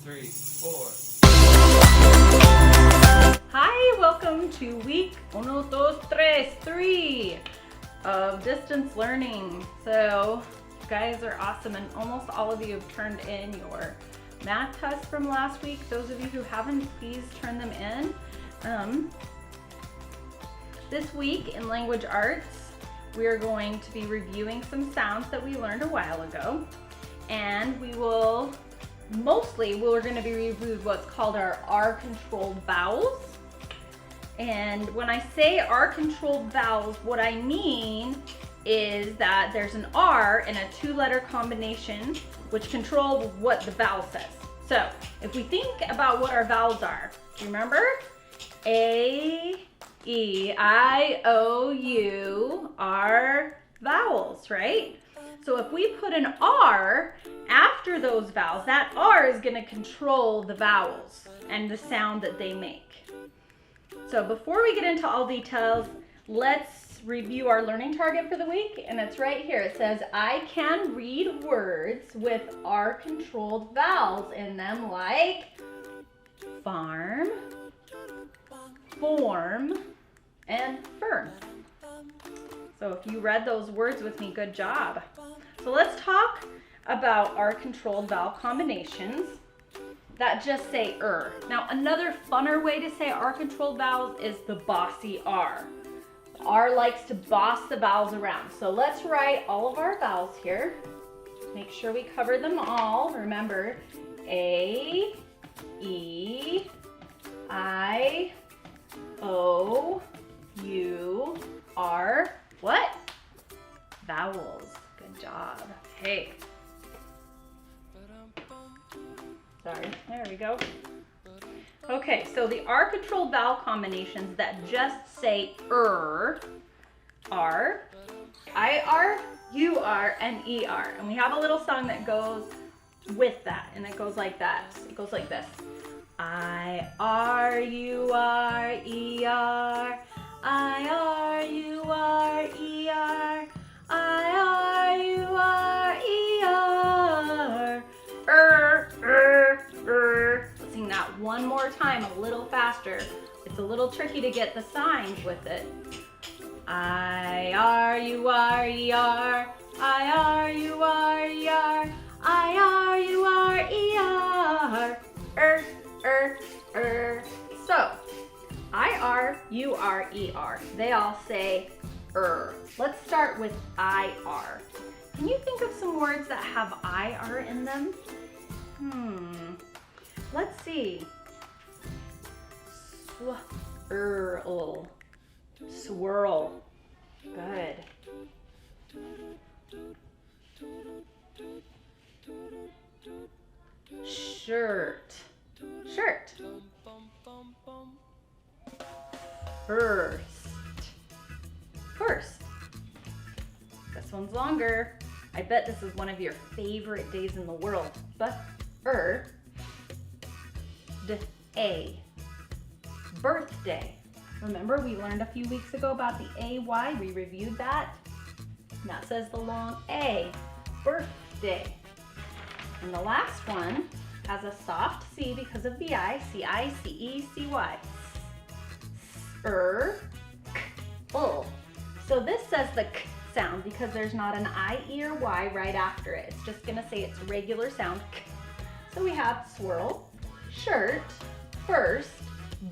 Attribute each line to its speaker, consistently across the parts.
Speaker 1: 3, 4.
Speaker 2: Hi, welcome to week 3 of distance learning. So you guys are awesome, and almost all of you have turned in your math tests from last week. Those of you who haven't, please turn them in. This week in language arts, we are going to be reviewing some sounds that we learned a while ago, and we're going to be reviewing what's called our R-controlled vowels. And when I say R-controlled vowels, what I mean is that there's an R in a two-letter combination which controls what the vowel says. So if we think about what our vowels are, do you remember? A, E, I, O, U are vowels, right? So if we put an R after those vowels, that R is going to control the vowels and the sound that they make. So before we get into all details, let's review our learning target for the week, and it's right here. It says, I can read words with R-controlled vowels in them, like farm, form, and firm. So if you read those words with me, good job. So let's talk about R-controlled vowel combinations that just say Now, another funner way to say R-controlled vowels is the bossy R. R likes to boss the vowels around. So let's write all of our vowels here. Make sure we cover them all. Remember, A, E, I, O, U, R, what? Vowels. Good job. Okay. Sorry, there we go. Okay, so the R-controlled vowel combinations that just say are I-R, U-R, and E-R. And we have a little song that goes with that, and it goes like that. It goes like this. I-R, U-R, E-R, I-R, U-R, E-R, I-R, U-R, E-R, Let's sing that one more time, a little faster. It's a little tricky to get the signs with it. I-R-U-R-E-R, I-R-U-R-E-R, I-R-U-R-E-R, So, I-R-U-R-E-R, they all say Let's start with I-R. Can you think of some words that have I-R in them? Let's see. Swirl. Swirl. Good. Shirt. Shirt. First. First. This one's longer. I bet this is one of your favorite days in the world. A. Birthday. Remember we learned a few weeks ago about the A-Y? We reviewed that. And that says the long A. Birthday. And the last one has a soft C because of the I. C-I-C-E-C-Y. So this says the K sound because there's not an I, E, or Y right after it. It's just gonna say its regular sound, K. So we have swirl, shirt, first,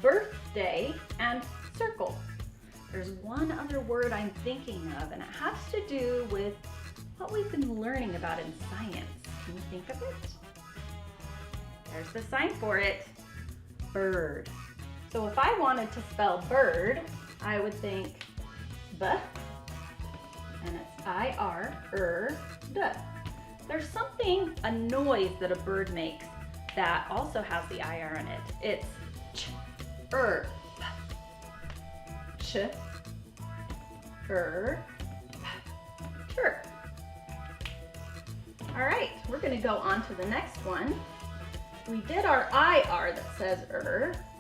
Speaker 2: birthday, and circle. There's one other word I'm thinking of, and it has to do with what we've been learning about in science. Can you think of it? There's the sign for it, bird. So if I wanted to spell bird, I would think B, and it's I-R-D. There's something, a noise that a bird makes that also has the I-R in it. It's ch, ch, chirp. All right, we're gonna go on to the next one. We did our I-R that says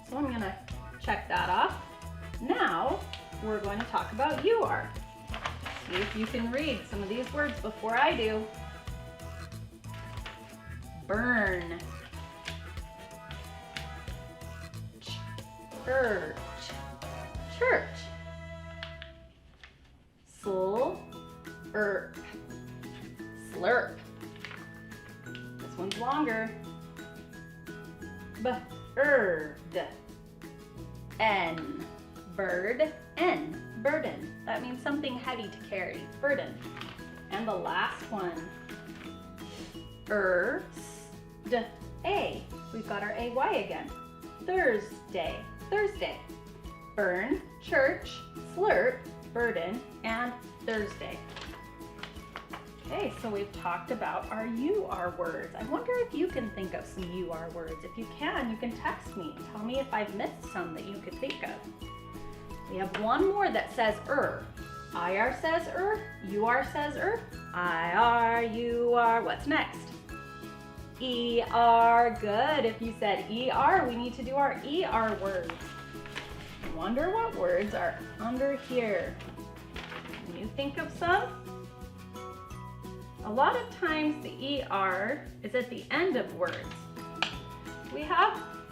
Speaker 2: so I'm gonna check that off. Now, we're going to talk about U-R. See if you can read some of these words before I do. Burn, longer. Bird. N. Bird. N. Burden. That means something heavy to carry. Burden. And the last one. A. We've got our AY again. Thursday. Thursday. Burn, church, flirt, burden, and Thursday. Okay, so we've talked about our UR words. I wonder if you can think of some UR words. If you can text me. Tell me if I've missed some that you could think of. We have one more that says IR says UR says IR, UR. What's next? ER. Good. If you said ER, we need to do our ER words. I wonder what words are under here. Can you think of some? A lot of times the ER is at the end of words.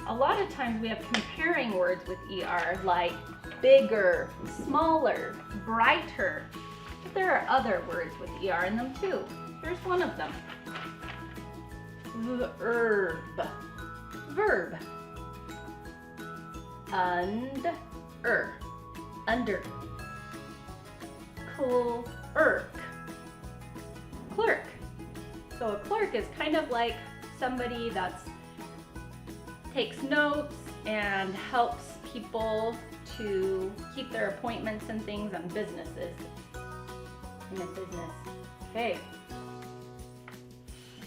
Speaker 2: A lot of times we have comparing words with ER, like bigger, smaller, brighter. But there are other words with ER in them too. Here's one of them. Verb. Verb. Under. Clerk. Clerk. So a clerk is kind of like somebody that takes notes and helps people to keep their appointments and things on businesses. In a business. Okay.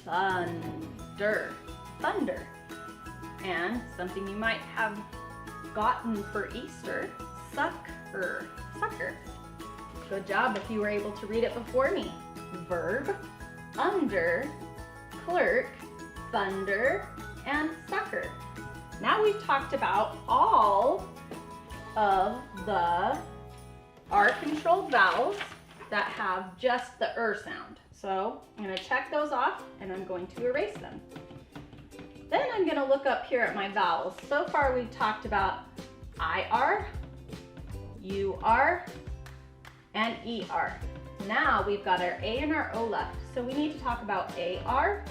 Speaker 2: Thunder. Thunder. And something you might have gotten for Easter, sucker. Sucker. Good job if you were able to read it before me. Verb, under, clerk, thunder, and sucker. Now we've talked about all of the R-controlled vowels that have just the sound. So I'm going to check those off and I'm going to erase them. Then I'm going to look up here at my vowels. So far we've talked about IR, UR, and ER. Now we've got our A and our O left. So we need to talk about AR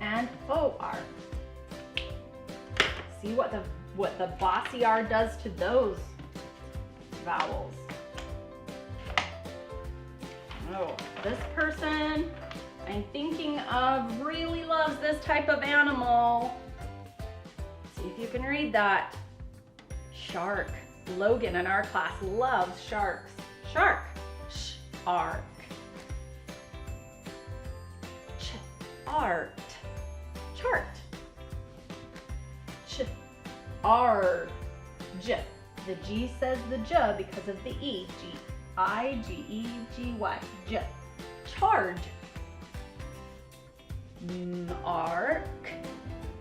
Speaker 2: and OR. See what the bossy R does to those vowels. Oh, this person I'm thinking of really loves this type of animal. See if you can read that. Shark. Logan in our class loves sharks. Shark. Shark. Art. Chart. Arg. The G says the J because of the E. G-I-G-E-G-Y. J. Charge. Mark.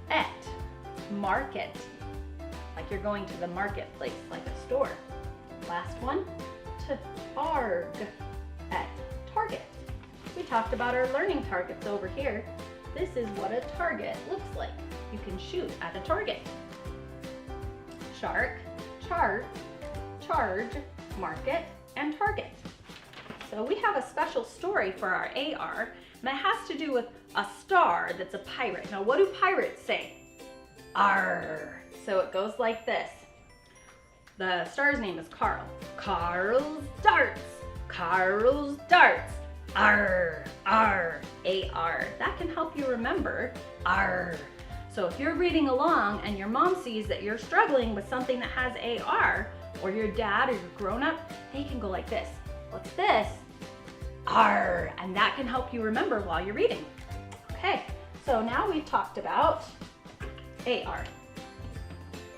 Speaker 2: Et. Market. Like you're going to the marketplace, like a store. Last one. Targ. Et. Target. We talked about our learning targets over here. This is what a target looks like. You can shoot at a target. Shark, chart, charge, market, and target. So we have a special story for our AR, and it has to do with a star that's a pirate. Now what do pirates say? Arr. So it goes like this. The star's name is Carl. Carl's darts. Carl's darts. Arr, arr, A-R. That can help you remember arr. So if you're reading along and your mom sees that you're struggling with something that has AR, or your dad or your grown-up, they can go like this. What's this? Arr, and that can help you remember while you're reading. Okay, so now we've talked about AR.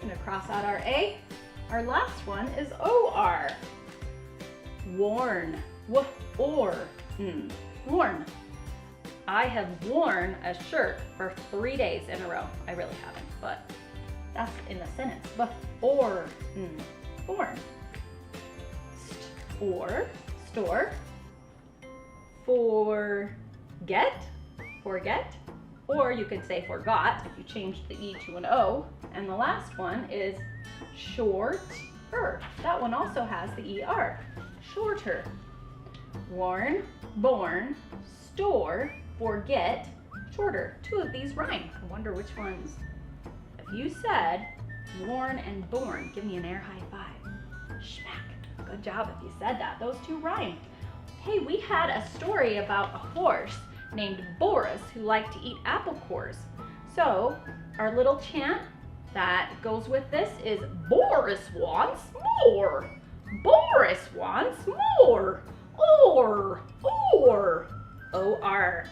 Speaker 2: I'm gonna cross out our A. Our last one is OR. Worn. Worn. I have worn a shirt for 3 days in a row. I really haven't, but that's in a sentence. Worn. Store. Forget. Or you can say forgot if you change the E to an O. And the last one is shorter. That one also has the ER. Shorter. Worn, born, store, forget, shorter. 2 of these rhyme. I wonder which ones. If you said worn and born, give me an air high five. Schmack. Good job if you said that. Those 2 rhyme. Hey, we had a story about a horse named Boris who liked to eat apple cores. So our little chant that goes with this is Boris wants more. Boris wants more. Or. O-R.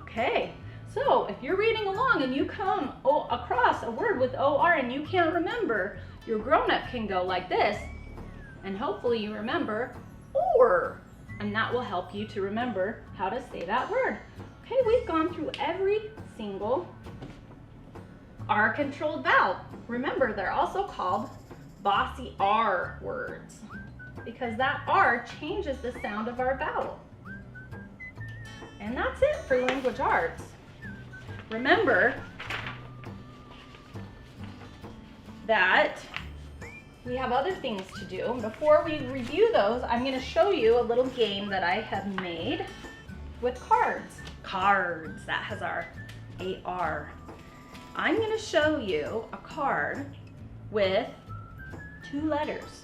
Speaker 2: Okay, so if you're reading along and you come across a word with O-R and you can't remember, your grown-up can go like this, and hopefully you remember or, and that will help you to remember how to say that word. Okay, we've gone through every single R-controlled vowel. Remember, they're also called bossy R words because that R changes the sound of our vowel. And that's it for language arts. Remember that we have other things to do. Before we review those, I'm going to show you a little game that I have made with cards. Cards, that has our A-R. I'm going to show you a card with 2 letters.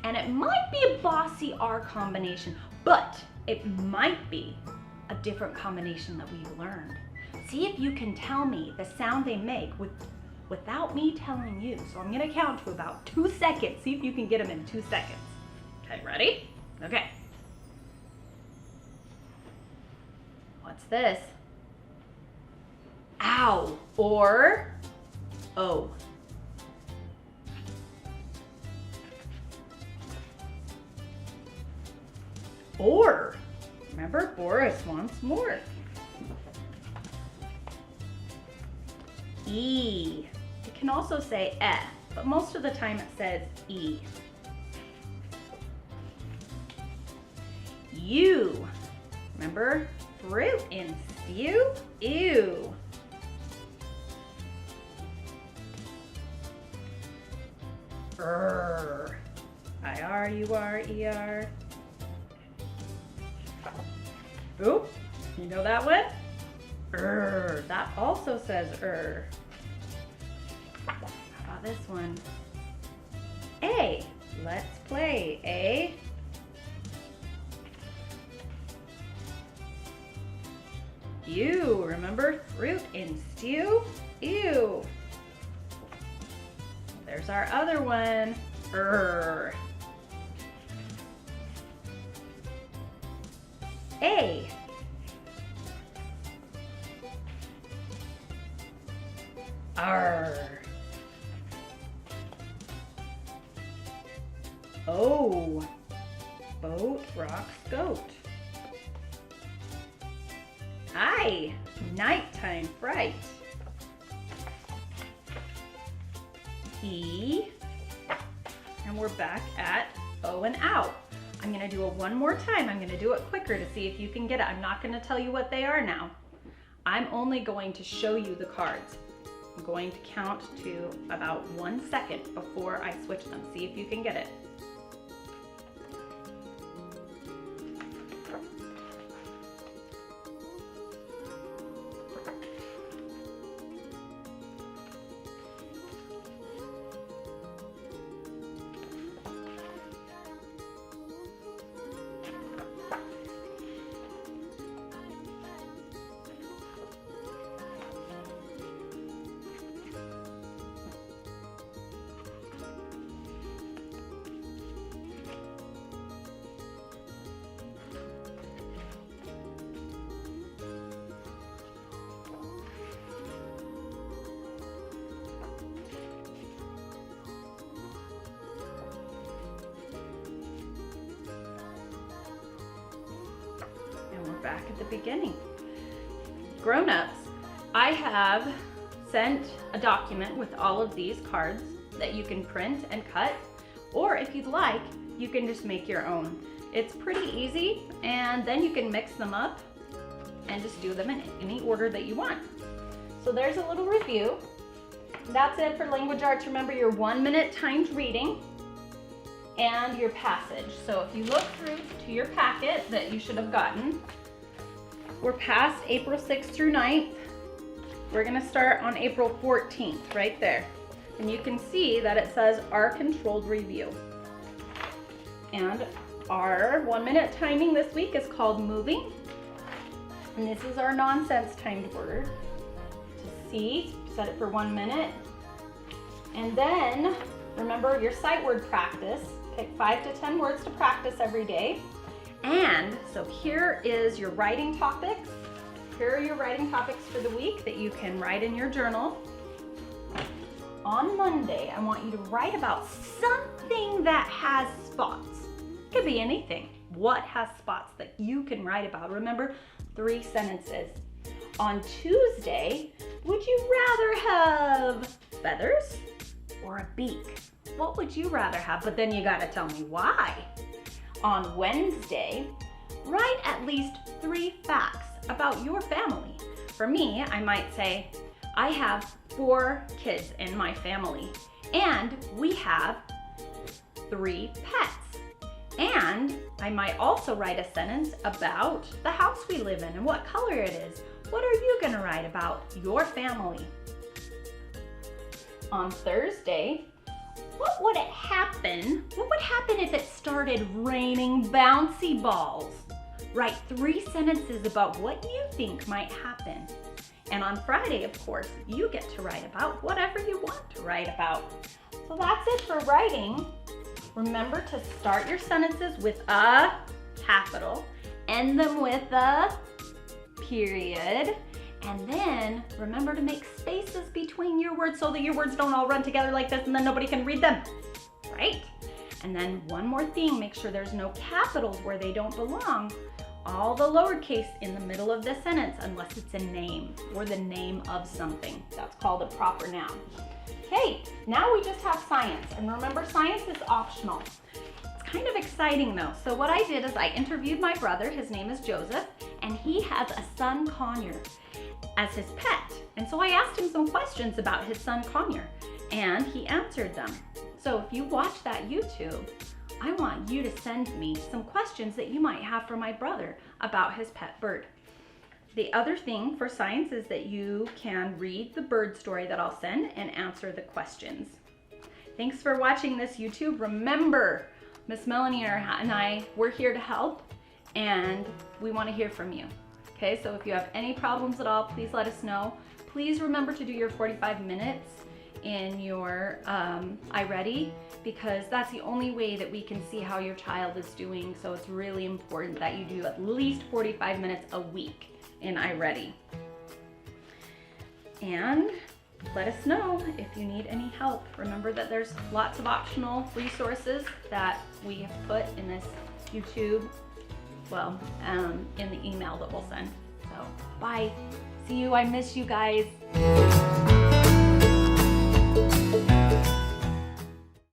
Speaker 2: And it might be a bossy R combination, but it might be a different combination that we've learned. See if you can tell me the sound they make without me telling you. So I'm gonna count to about 2 seconds. See if you can get them in 2 seconds. Okay, ready? Okay. What's this? Ow or O. Or. Remember, Boris wants more. E. It can also say eh, but most of the time it says E. U. Remember, fruit in stew? Ew. Er. I-R-U-R-E-R. Oop, you know that one? That also says How about this one? A, let's play. A. U, remember fruit in stew? Ew. There's our other one. A. R. O. Boat rocks goat. I. Nighttime fright. E. And we're back at O and out. I'm gonna do it one more time. I'm gonna do it quicker to see if you can get it. I'm not gonna tell you what they are now. I'm only going to show you the cards. I'm going to count to about 1 second before I switch them. See if you can get it. Back at the beginning. Grown-ups, I have sent a document with all of these cards that you can print and cut, or if you'd like, you can just make your own. It's pretty easy, and then you can mix them up and just do them in any order that you want. So there's a little review. That's it for language arts. Remember your 1-minute timed reading and your passage. So if you look through to your packet that you should have gotten, we're past April 6th through 9th. We're gonna start on April 14th, right there. And you can see that it says our controlled review. And our 1-minute timing this week is called moving. And this is our nonsense timed word. To see, set it for 1 minute. And then remember your sight word practice. Pick 5 to 10 words to practice every day. And so here is your writing topics. Here are your writing topics for the week that you can write in your journal. On Monday, I want you to write about something that has spots. It could be anything. What has spots that you can write about? Remember, 3 sentences. On Tuesday, would you rather have feathers or a beak? What would you rather have? But then you gotta tell me why. On Wednesday, write at least 3 facts about your family. For me, I might say, I have 4 kids in my family, and we have 3 pets. And I might also write a sentence about the house we live in and what color it is. What are you gonna write about your family? On Thursday, what would happen if it started raining bouncy balls? Write 3 sentences about what you think might happen. And on Friday, of course, you get to write about whatever you want to write about. So that's it for writing. Remember to start your sentences with a capital, end them with a period, and then remember to make spaces between your words so that your words don't all run together like this and then nobody can read them, right? And then one more thing, make sure there's no capitals where they don't belong. All the lowercase in the middle of the sentence unless it's a name or the name of something. That's called a proper noun. Okay, now we just have science. And remember, science is optional. It's kind of exciting though. So what I did is I interviewed my brother, his name is Joseph, and he has a son, Conyer, as his pet. And so I asked him some questions about his son, Conyer, and he answered them. So if you watch that YouTube, I want you to send me some questions that you might have for my brother about his pet bird. The other thing for science is that you can read the bird story that I'll send and answer the questions. Thanks for watching this YouTube. Remember, Miss Melanie and I, we're here to help, and we want to hear from you. Okay, so if you have any problems at all, please let us know. Please remember to do your 45 minutes in your iReady, because that's the only way that we can see how your child is doing. So it's really important that you do at least 45 minutes a week in iReady. And let us know if you need any help. Remember that there's lots of optional resources that we have put in this YouTube, well, in the email that we'll send. So bye. See you. I miss you guys.